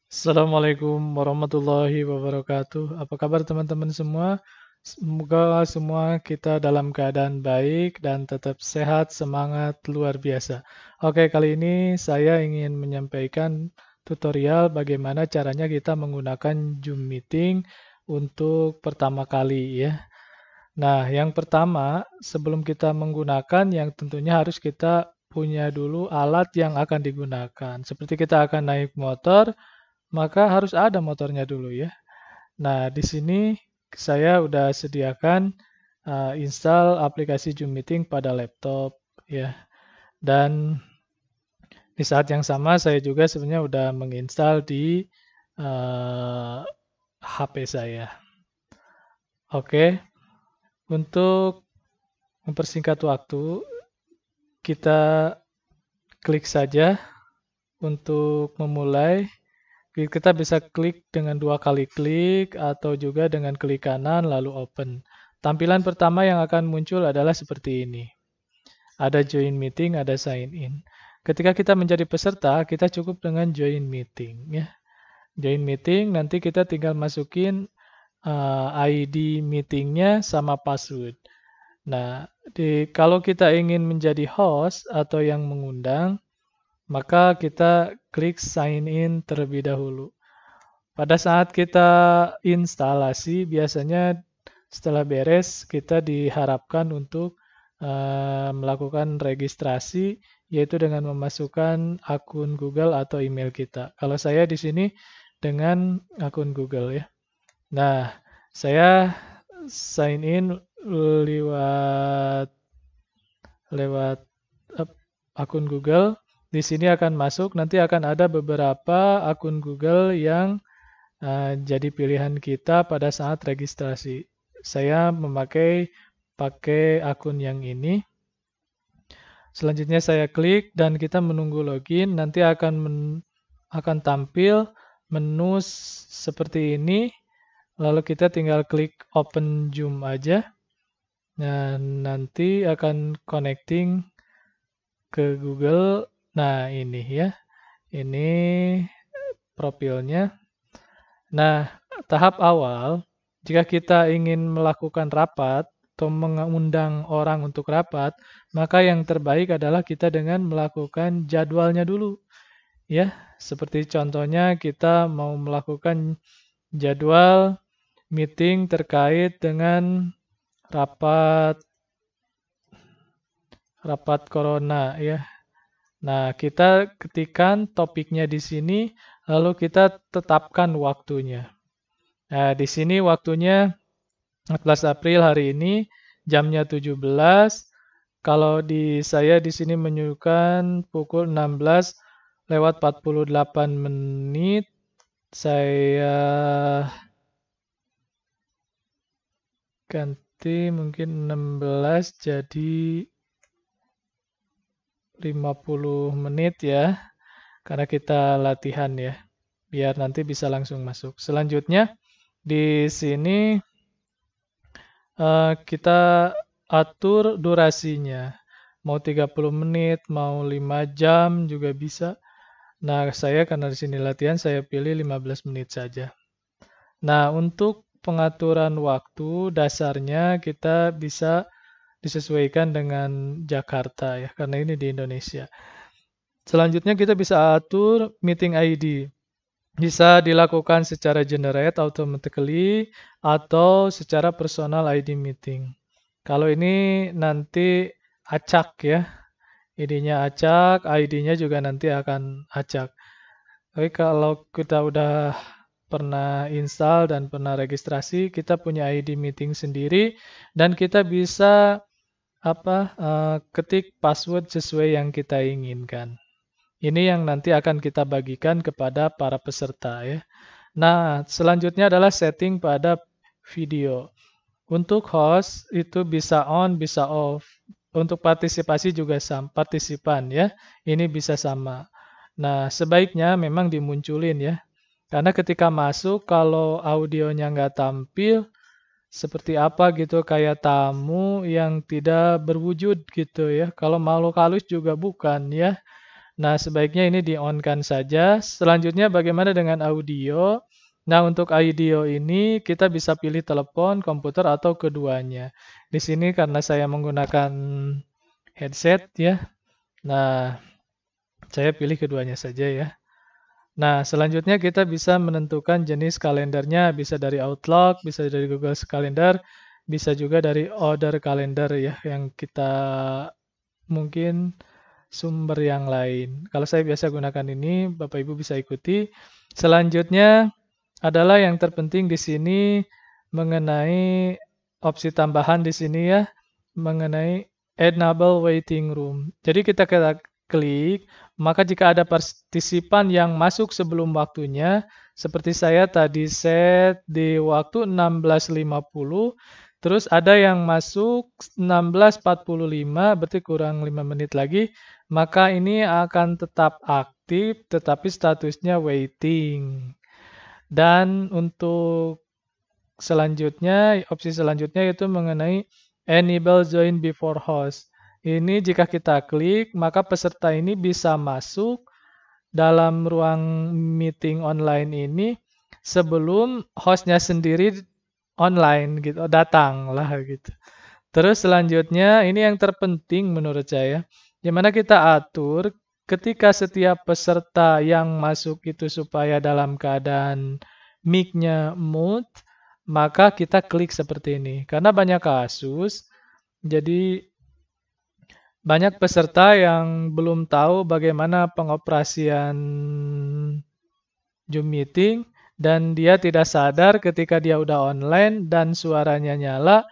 Assalamualaikum warahmatullahi wabarakatuh. Apa kabar teman-teman semua? Semoga semua kita dalam keadaan baik dan tetap sehat, semangat luar biasa. Oke, kali ini saya ingin menyampaikan tutorial bagaimana caranya kita menggunakan Zoom Meeting untuk pertama kali ya. Nah, yang pertama, sebelum kita menggunakan, yang tentunya harus kita punya dulu alat yang akan digunakan. Seperti kita akan naik motor, maka harus ada motornya dulu ya. Nah, di sini saya udah sediakan install aplikasi Zoom Meeting pada laptop ya. Dan di saat yang sama saya juga sebenarnya udah menginstal di HP saya. Oke, untuk mempersingkat waktu, kita klik saja untuk memulai. Kita bisa klik dengan dua kali klik atau juga dengan klik kanan lalu open. Tampilan pertama yang akan muncul adalah seperti ini. Ada join meeting, ada sign in. Ketika kita menjadi peserta, kita cukup dengan join meeting ya. Join meeting nanti kita tinggal masukin ID meetingnya sama password. Nah, kalau kita ingin menjadi host atau yang mengundang, maka kita klik sign in terlebih dahulu. Pada saat kita instalasi, biasanya setelah beres, kita diharapkan untuk melakukan registrasi, yaitu dengan memasukkan akun Google atau email kita. Kalau saya di sini dengan akun Google ya. Nah, saya sign in lewat lewat akun Google. Di sini akan masuk, nanti akan ada beberapa akun Google yang jadi pilihan kita pada saat registrasi. Saya pakai akun yang ini. Selanjutnya saya klik dan kita menunggu login. Nanti akan tampil menu seperti ini. Lalu kita tinggal klik open Zoom aja. Nah, nanti akan connecting ke Google. Nah, ini ya. Ini profilnya. Nah, tahap awal, jika kita ingin melakukan rapat atau mengundang orang untuk rapat, maka yang terbaik adalah kita dengan melakukan jadwalnya dulu. Ya, seperti contohnya kita mau melakukan jadwal meeting terkait dengan rapat rapat corona ya. Nah, kita ketikkan topiknya di sini, lalu kita tetapkan waktunya. Nah, di sini waktunya 14 April hari ini, jamnya 17. Kalau saya di sini menunjukkan pukul 16 lewat 48 menit. Saya ganti mungkin 16 jadi 50 menit ya. Karena kita latihan ya. Biar nanti bisa langsung masuk. Selanjutnya, di sini kita atur durasinya. Mau 30 menit, mau 5 jam juga bisa. Nah, saya karena di sini latihan, saya pilih 15 menit saja. Nah, untuk pengaturan waktu, dasarnya kita bisa disesuaikan dengan Jakarta ya, karena ini di Indonesia. Selanjutnya kita bisa atur meeting ID. Bisa dilakukan secara generate automatically atau secara personal ID meeting. Kalau ini nanti acak ya. ID-nya acak, ID-nya juga nanti akan acak. Tapi kalau kita udah pernah install dan pernah registrasi, kita punya ID meeting sendiri dan kita bisa ketik password sesuai yang kita inginkan. Ini yang nanti akan kita bagikan kepada para peserta ya. Nah, selanjutnya adalah setting pada video. Untuk host itu bisa on, bisa off. Untuk partisipasi juga sama, partisipan ya. Ini bisa sama. Nah, sebaiknya memang dimunculin ya. Karena ketika masuk, kalau audionya nggak tampil, seperti apa gitu, kayak tamu yang tidak berwujud gitu ya. Kalau makhluk halus juga bukan ya. Nah, sebaiknya ini di-on-kan saja. Selanjutnya bagaimana dengan audio? Nah, untuk audio ini kita bisa pilih telepon, komputer, atau keduanya. Di sini karena saya menggunakan headset ya. Nah, saya pilih keduanya saja ya. Nah, selanjutnya kita bisa menentukan jenis kalendernya, bisa dari Outlook, bisa dari Google Calendar, bisa juga dari Other Calendar ya, yang kita mungkin sumber yang lain. Kalau saya biasa gunakan ini, Bapak Ibu bisa ikuti. Selanjutnya adalah yang terpenting di sini mengenai opsi tambahan di sini ya, mengenai enable waiting room. Jadi kita klik, maka jika ada partisipan yang masuk sebelum waktunya, seperti saya tadi set di waktu 16.50, terus ada yang masuk 16.45, berarti kurang 5 menit lagi, maka ini akan tetap aktif, tetapi statusnya waiting. Dan untuk selanjutnya, opsi selanjutnya itu mengenai enable join before host. Ini jika kita klik, maka peserta ini bisa masuk dalam ruang meeting online ini sebelum hostnya sendiri online gitu, datang lah gitu. Terus selanjutnya, ini yang terpenting menurut saya, di mana kita atur ketika setiap peserta yang masuk itu supaya dalam keadaan mic-nya mute, maka kita klik seperti ini. Karena banyak kasus, jadi banyak peserta yang belum tahu bagaimana pengoperasian Zoom meeting dan dia tidak sadar ketika dia udah online dan suaranya nyala.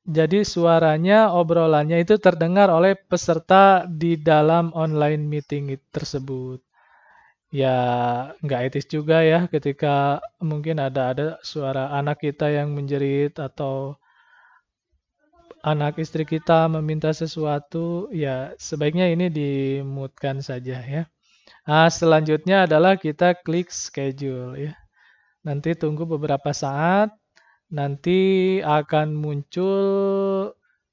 Jadi suaranya, obrolannya itu terdengar oleh peserta di dalam online meeting tersebut. Ya, nggak etis juga ya ketika mungkin ada suara anak kita yang menjerit atau anak istri kita meminta sesuatu, ya sebaiknya ini dimute-kan saja ya. Nah, selanjutnya adalah kita klik schedule ya. Nanti tunggu beberapa saat, nanti akan muncul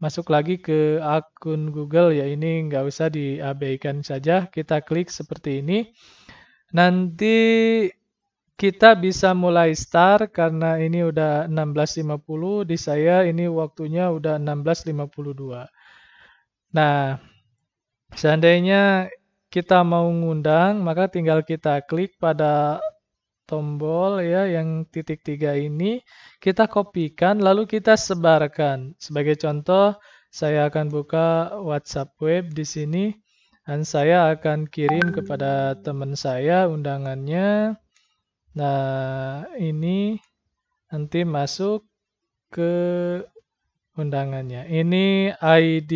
masuk lagi ke akun Google ya. Ini nggak usah diabaikan saja, kita klik seperti ini. Nanti kita bisa mulai start karena ini udah 16.50, di saya ini waktunya udah 16.52. Nah, seandainya kita mau ngundang, maka tinggal kita klik pada tombol ya yang titik 3 ini, kita kopikan lalu kita sebarkan. Sebagai contoh, saya akan buka WhatsApp web di sini dan saya akan kirim kepada teman saya undangannya. Nah, ini nanti masuk ke undangannya. Ini ID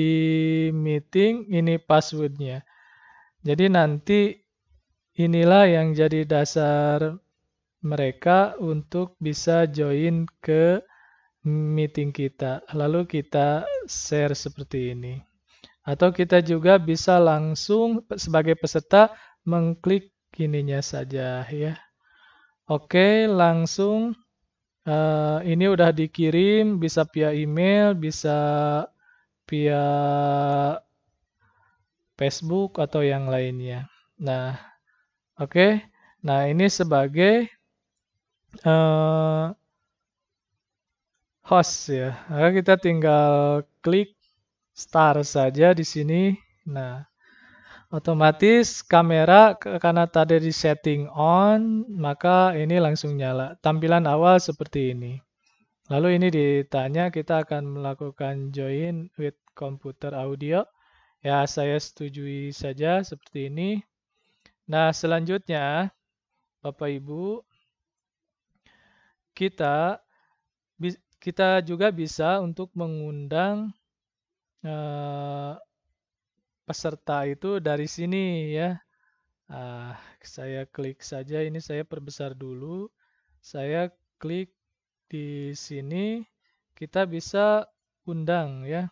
meeting, ini passwordnya. Jadi nanti inilah yang jadi dasar mereka untuk bisa join ke meeting kita. Lalu kita share seperti ini. Atau kita juga bisa langsung sebagai peserta mengklik ininya saja ya. Oke, langsung ini udah dikirim, bisa via email, bisa via Facebook atau yang lainnya. Nah, oke. Nah, ini sebagai host ya. Maka kita tinggal klik start saja di sini. Nah, otomatis kamera karena tadi di setting on, maka ini langsung nyala. Tampilan awal seperti ini. Lalu ini ditanya kita akan melakukan join with computer audio. Ya, saya setujui saja seperti ini. Nah, selanjutnya Bapak Ibu, kita juga bisa untuk mengundang peserta itu dari sini ya. Saya klik saja, ini saya perbesar dulu. Saya klik di sini, kita bisa undang ya.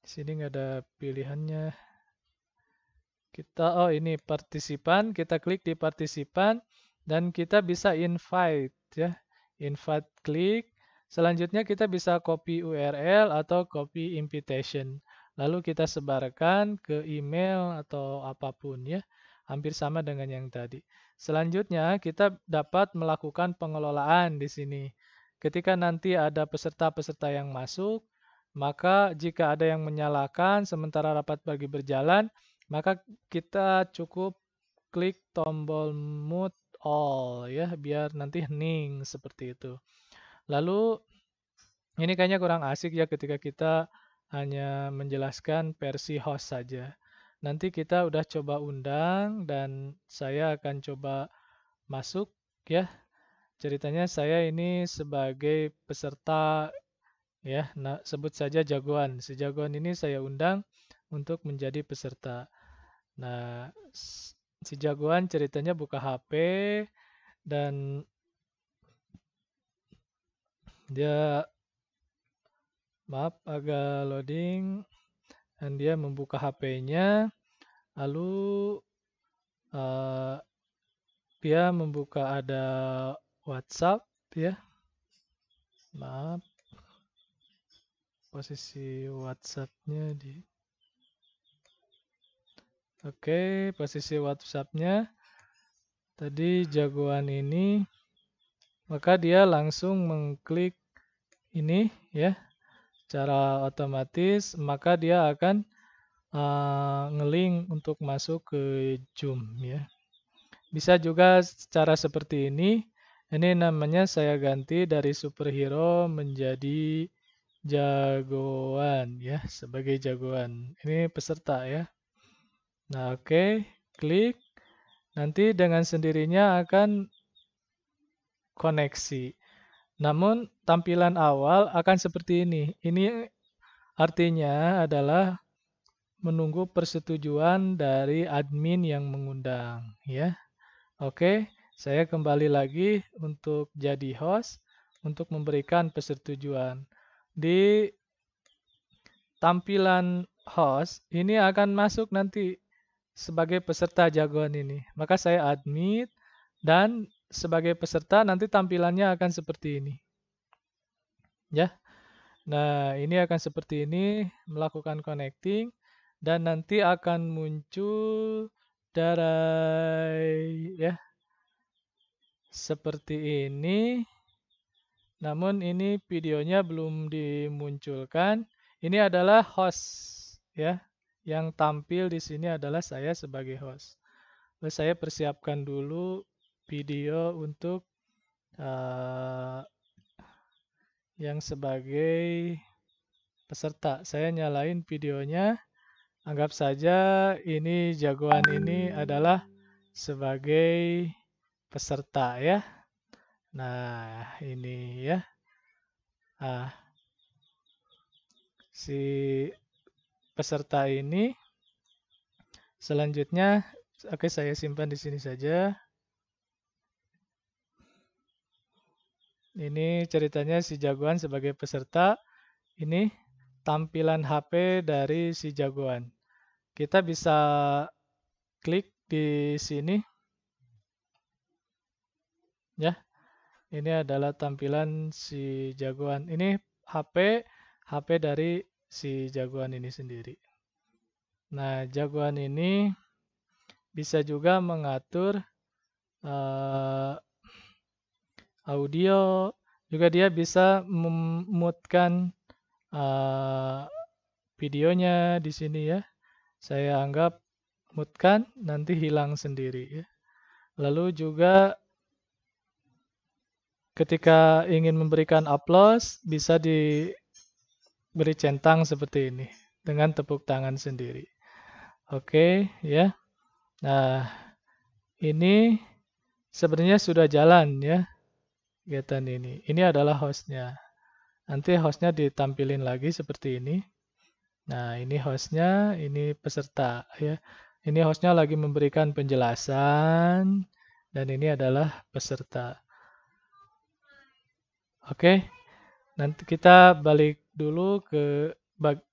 Di sini nggak ada pilihannya. Oh ini partisipan, kita klik di partisipan dan kita bisa invite ya. Invite klik. Selanjutnya kita bisa copy URL atau copy invitation. lalu kita sebarkan ke email atau apapun ya, hampir sama dengan yang tadi. Selanjutnya kita dapat melakukan pengelolaan di sini. Ketika nanti ada peserta-peserta yang masuk, maka jika ada yang menyalakan sementara rapat bagi berjalan, maka kita cukup klik tombol mute all ya, biar nanti hening seperti itu. Lalu ini kayaknya kurang asik ya ketika kita hanya menjelaskan versi host saja. Nanti kita udah coba undang dan saya akan coba masuk ya. Ceritanya saya ini sebagai peserta ya, nah, sebut saja jagoan. Si jagoan ini saya undang untuk menjadi peserta. Nah, si jagoan ceritanya buka HP dan dia maaf agak loading dan dia membuka HP-nya lalu dia membuka ada WhatsApp ya. Maaf. Posisi WhatsApp-nya di Oke, posisi WhatsApp-nya tadi jagoan ini, maka dia langsung mengklik ini ya, secara otomatis, maka dia akan ngelink untuk masuk ke Zoom ya. Bisa juga cara seperti ini. Ini namanya saya ganti dari superhero menjadi jagoan ya, sebagai jagoan. Ini peserta ya. Nah, oke, klik. Nanti dengan sendirinya akan koneksi. Namun tampilan awal akan seperti ini. Ini artinya adalah menunggu persetujuan dari admin yang mengundang ya. Oke, saya kembali lagi untuk jadi host untuk memberikan persetujuan. Di tampilan host ini akan masuk nanti sebagai peserta jagoan ini. Maka saya admit dan sebagai peserta nanti tampilannya akan seperti ini. Ya. Nah, ini akan seperti ini melakukan connecting dan nanti akan muncul dari ya seperti ini. Namun ini videonya belum dimunculkan. Ini adalah host ya. Yang tampil di sini adalah saya sebagai host. Lalu saya persiapkan dulu video untuk yang sebagai peserta. Saya nyalain videonya. Anggap saja ini jagoan ini adalah sebagai peserta ya. Nah, ini ya. Si peserta ini selanjutnya oke saya simpan di sini saja. Ini ceritanya si jagoan sebagai peserta. Ini tampilan HP dari si jagoan. Kita bisa klik di sini. Ya. Ini adalah tampilan si jagoan. Ini HP dari si jagoan ini sendiri. Nah, jagoan ini bisa juga mengatur audio, juga dia bisa memutkan videonya di sini ya. Saya anggap mutkan, nanti hilang sendiri ya. Lalu juga ketika ingin memberikan aplaus, bisa diberi centang seperti ini dengan tepuk tangan sendiri. Oke ya. Nah, ini sebenarnya sudah jalan ya. Kegiatan ini. Ini adalah hostnya. Nanti hostnya ditampilin lagi seperti ini. Nah, ini hostnya, ini peserta ya. Ini hostnya lagi memberikan penjelasan dan ini adalah peserta. Oke, nanti kita balik dulu ke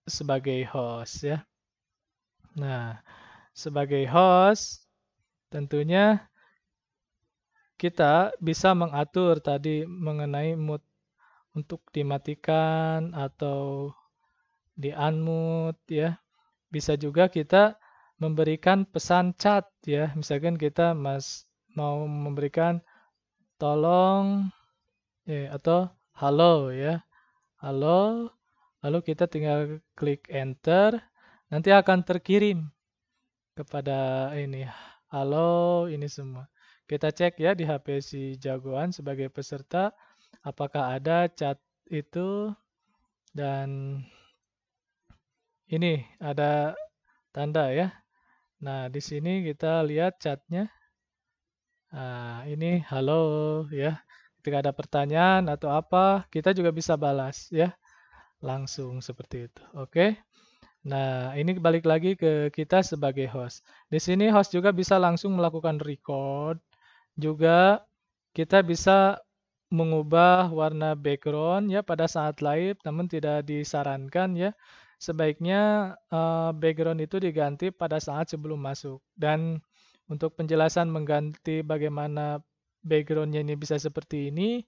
sebagai host ya. Nah, sebagai host tentunya kita bisa mengatur tadi mengenai mood untuk dimatikan atau di unmute ya. Bisa juga kita memberikan pesan chat ya. Misalkan kita mau memberikan tolong atau halo ya. Halo, lalu kita tinggal klik enter, nanti akan terkirim kepada ini. Halo, ini semua. Kita cek ya di HP si jagoan sebagai peserta, apakah ada chat itu, dan ini ada tanda ya. Nah, di sini kita lihat chatnya. Nah, ini halo ya. Ketika ada pertanyaan atau apa, kita juga bisa balas ya. Langsung seperti itu. Oke. Nah, ini balik lagi ke kita sebagai host. Di sini host juga bisa langsung melakukan record. Juga kita bisa mengubah warna background ya pada saat live, namun tidak disarankan ya. Sebaiknya background itu diganti pada saat sebelum masuk. Dan untuk penjelasan mengganti bagaimana backgroundnya ini bisa seperti ini,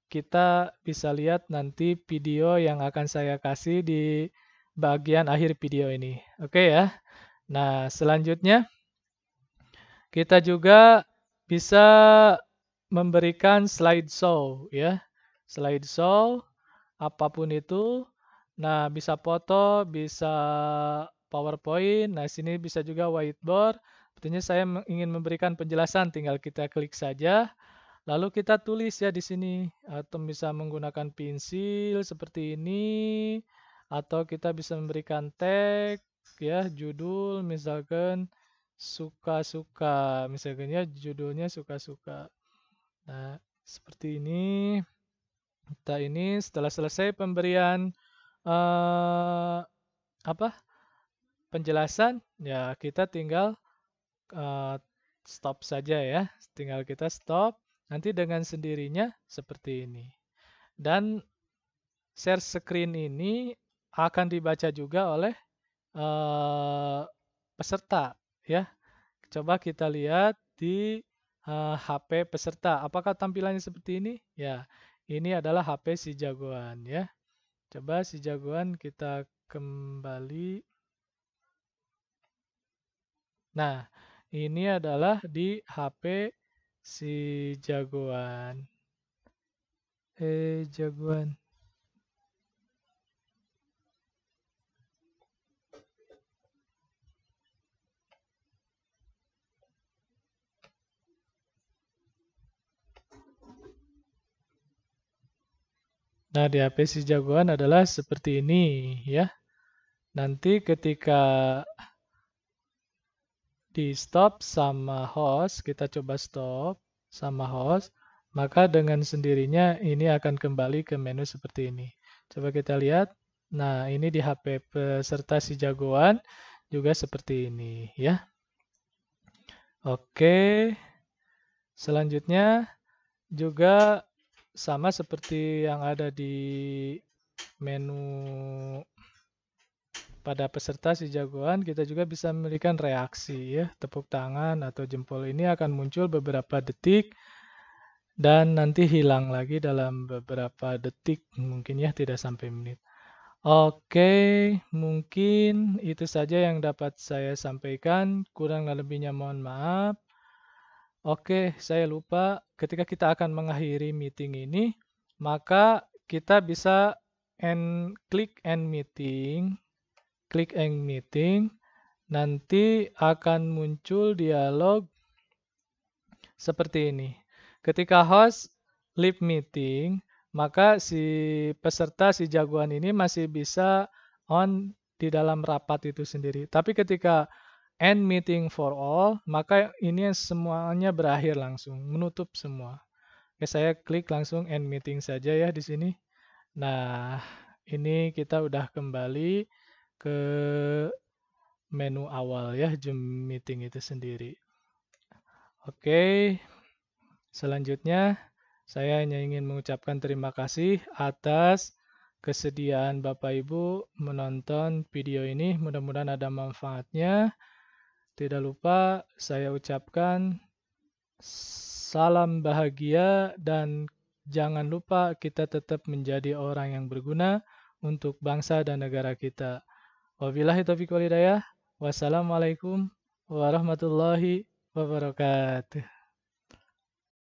kita bisa lihat nanti video yang akan saya kasih di bagian akhir video ini. Oke ya. Nah, selanjutnya kita juga bisa memberikan slideshow ya. Slideshow apapun itu. Nah, bisa foto, bisa PowerPoint. Nah, sini bisa juga whiteboard. Artinya saya ingin memberikan penjelasan, tinggal kita klik saja. Lalu kita tulis ya di sini, atau bisa menggunakan pensil seperti ini, atau kita bisa memberikan tag ya, judul misalkan suka-suka, misalkan ya judulnya suka-suka. Nah, seperti ini. Kita ini setelah selesai pemberian penjelasan, ya kita tinggal stop saja ya. Tinggal kita stop. Nanti dengan sendirinya seperti ini. Dan share screen ini akan dibaca juga oleh peserta ya. Coba kita lihat di HP peserta. Apakah tampilannya seperti ini? Ya, ini adalah HP si jagoan ya. Coba si jagoan kita kembali. Nah, ini adalah di HP si jagoan. Jagoan. Nah, di HP si jagoan adalah seperti ini ya. Nanti ketika di stop sama host, kita coba stop sama host, maka dengan sendirinya ini akan kembali ke menu seperti ini. Coba kita lihat. Nah, ini di HP peserta si jagoan juga seperti ini ya. Oke. Selanjutnya juga sama seperti yang ada di menu pada peserta si jagoan, kita juga bisa memberikan reaksi ya, tepuk tangan atau jempol ini akan muncul beberapa detik dan nanti hilang lagi dalam beberapa detik, mungkin ya tidak sampai menit. Oke, mungkin itu saja yang dapat saya sampaikan, kurang lebihnya mohon maaf. Oke, saya lupa ketika kita akan mengakhiri meeting ini, maka kita bisa klik end meeting. Klik end meeting, nanti akan muncul dialog seperti ini. Ketika host leave meeting, maka si peserta, si jagoan ini masih bisa on di dalam rapat itu sendiri. Tapi ketika end meeting for all, maka ini semuanya berakhir langsung, menutup semua. Oke, saya klik langsung end meeting saja ya di sini. Nah, ini kita udah kembali ke menu awal ya, Zoom meeting itu sendiri. Oke, selanjutnya saya hanya ingin mengucapkan terima kasih atas kesediaan Bapak Ibu menonton video ini. Mudah-mudahan ada manfaatnya. Tidak lupa saya ucapkan salam bahagia dan jangan lupa kita tetap menjadi orang yang berguna untuk bangsa dan negara kita. Wabillahi taufiq wal hidayah. Wassalamualaikum warahmatullahi wabarakatuh.